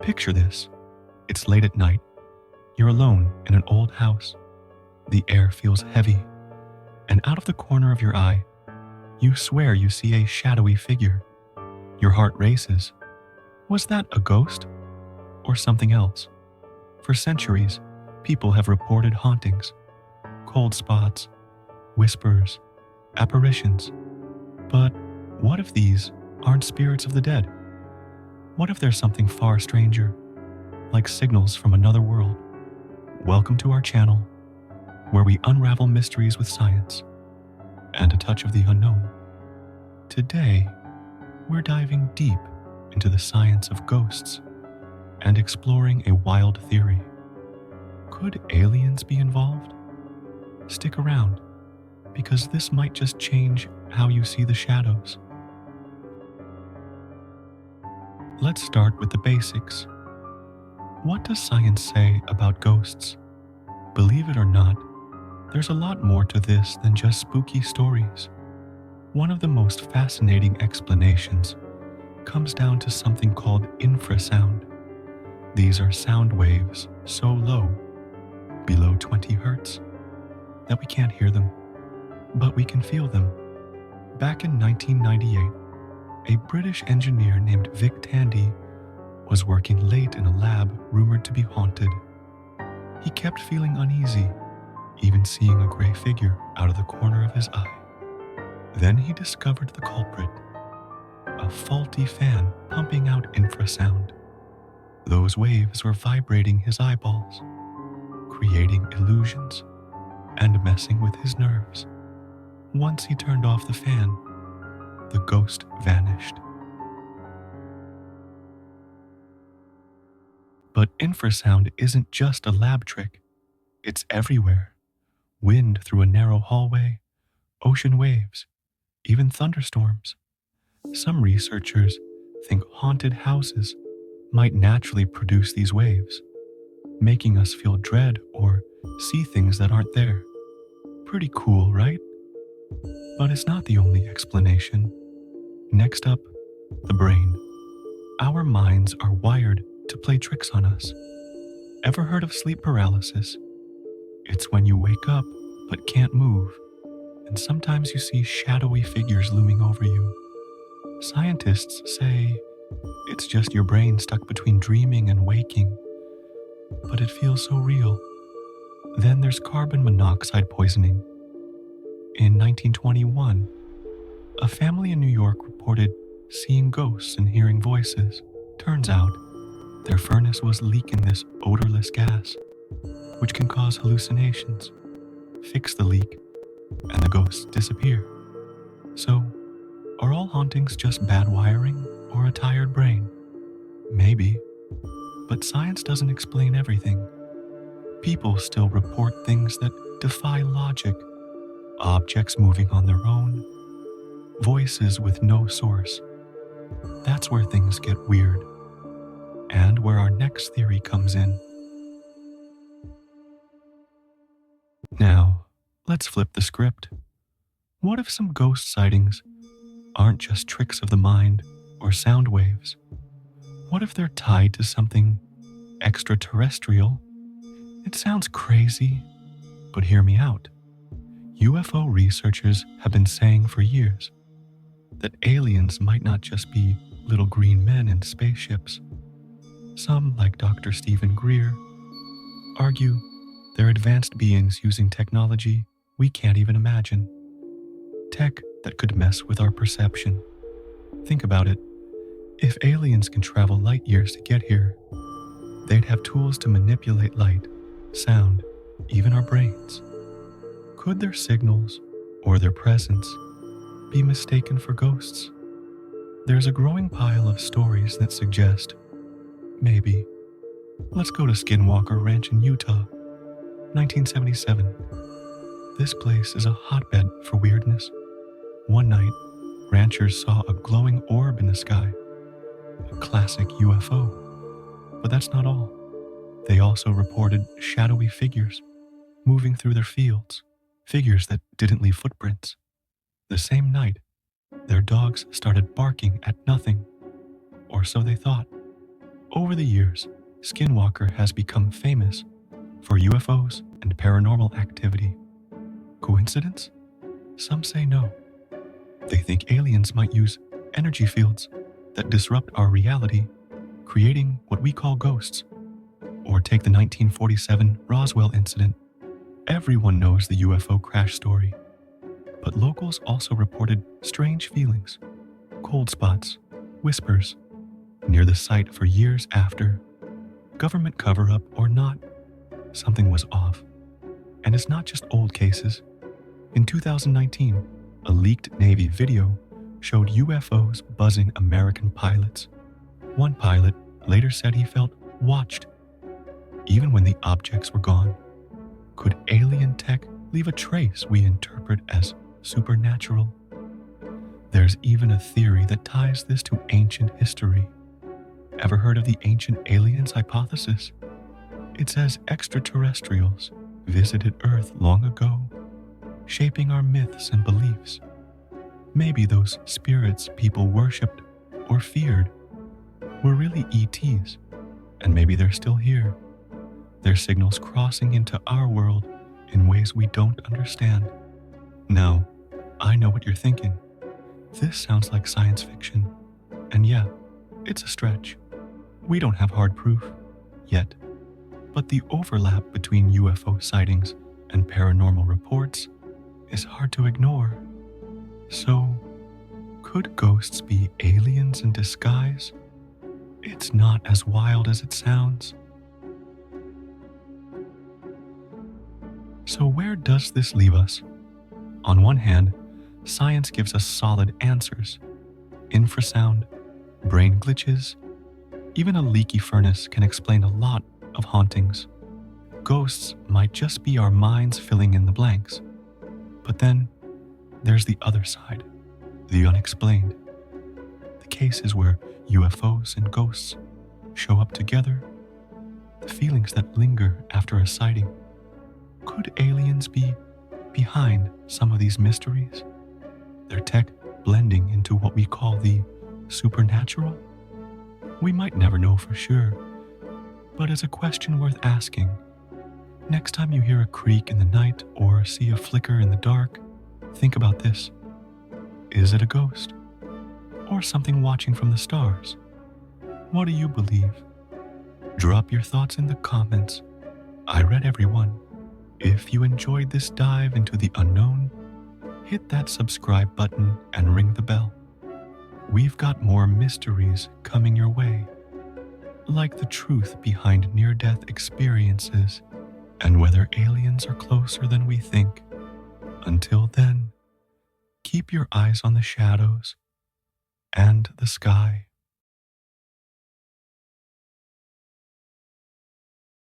Picture this. It's late at night. You're alone in an old house. The air feels heavy, and out of the corner of your eye, you swear you see a shadowy figure. Your heart races. Was that a ghost or something else? For centuries, people have reported hauntings, cold spots, whispers, apparitions. But what if these aren't spirits of the dead? What if there's something far stranger, like signals from another world? Welcome to our channel, where we unravel mysteries with science and a touch of the unknown. Today, we're diving deep into the science of ghosts and exploring a wild theory. Could aliens be involved? Stick around, because this might just change how you see the shadows. Let's start with the basics. What does science say about ghosts? Believe it or not, there's a lot more to this than just spooky stories. One of the most fascinating explanations comes down to something called infrasound. These are sound waves so low, below 20 hertz, that we can't hear them, but we can feel them. Back in 1998, a British engineer named Vic Tandy was working late in a lab rumored to be haunted. He kept feeling uneasy, even seeing a gray figure out of the corner of his eye. Then he discovered the culprit, a faulty fan pumping out infrasound. Those waves were vibrating his eyeballs, creating illusions and messing with his nerves. Once he turned off the fan, the ghost vanished. But infrasound isn't just a lab trick. It's everywhere. Wind through a narrow hallway, ocean waves, even thunderstorms. Some researchers think haunted houses might naturally produce these waves, making us feel dread or see things that aren't there. Pretty cool, right? But it's not the only explanation. Next up, the brain. Our minds are wired to play tricks on us. Ever heard of sleep paralysis? It's when you wake up but can't move, and sometimes you see shadowy figures looming over you. Scientists say it's just your brain stuck between dreaming and waking, but it feels so real. Then there's carbon monoxide poisoning. In 1921, a family in New York reported seeing ghosts and hearing voices. Turns out, their furnace was leaking this odorless gas, which can cause hallucinations. Fix the leak, and the ghosts disappear. So, are all hauntings just bad wiring or a tired brain? Maybe, but science doesn't explain everything. People still report things that defy logic. Objects moving on their own, voices with no source. That's where things get weird, and where our next theory comes in. Now, let's flip the script. What if some ghost sightings aren't just tricks of the mind or sound waves? What if they're tied to something extraterrestrial? It sounds crazy, but hear me out. UFO researchers have been saying for years that aliens might not just be little green men in spaceships. Some, like Dr. Stephen Greer, argue they're advanced beings using technology we can't even imagine. Tech that could mess with our perception. Think about it. If aliens can travel light years to get here, they'd have tools to manipulate light, sound, even our brains. Could their signals or their presence be mistaken for ghosts? There's a growing pile of stories that suggest maybe. Let's go to Skinwalker Ranch in Utah, 1977. This place is a hotbed for weirdness. One night, ranchers saw a glowing orb in the sky, a classic UFO. But that's not all. They also reported shadowy figures moving through their fields, figures that didn't leave footprints. The same night, their dogs started barking at nothing, or so they thought. Over the years, Skinwalker has become famous for UFOs and paranormal activity. Coincidence? Some say no. They think aliens might use energy fields that disrupt our reality, creating what we call ghosts. Or take the 1947 Roswell incident. Everyone knows the UFO crash story, but locals also reported strange feelings, cold spots, whispers, near the site for years after. Government cover-up or not, something was off. And it's not just old cases. In 2019, a leaked Navy video showed UFOs buzzing American pilots. One pilot later said he felt watched, even when the objects were gone. Could alien tech leave a trace we interpret as supernatural? There's even a theory that ties this to ancient history. Ever heard of the ancient aliens hypothesis? It says extraterrestrials visited Earth long ago, shaping our myths and beliefs. Maybe those spirits people worshipped or feared were really ETs, and maybe they're still here. Their signals crossing into our world in ways we don't understand. Now, I know what you're thinking. This sounds like science fiction. And yeah, it's a stretch. We don't have hard proof, yet. But the overlap between UFO sightings and paranormal reports is hard to ignore. So, could ghosts be aliens in disguise? It's not as wild as it sounds. So where does this leave us? On one hand, science gives us solid answers. Infrasound, brain glitches, even a leaky furnace can explain a lot of hauntings. Ghosts might just be our minds filling in the blanks. But then, there's the other side, the unexplained. The cases where UFOs and ghosts show up together, the feelings that linger after a sighting. Could aliens be behind some of these mysteries? Their tech blending into what we call the supernatural? We might never know for sure, but it's a question worth asking. Next time you hear a creak in the night or see a flicker in the dark, think about this. Is it a ghost? Or something watching from the stars? What do you believe? Drop your thoughts in the comments. I read every one. If you enjoyed this dive into the unknown, hit that subscribe button and ring the bell. We've got more mysteries coming your way, like the truth behind near-death experiences and whether aliens are closer than we think. Until then, keep your eyes on the shadows and the sky.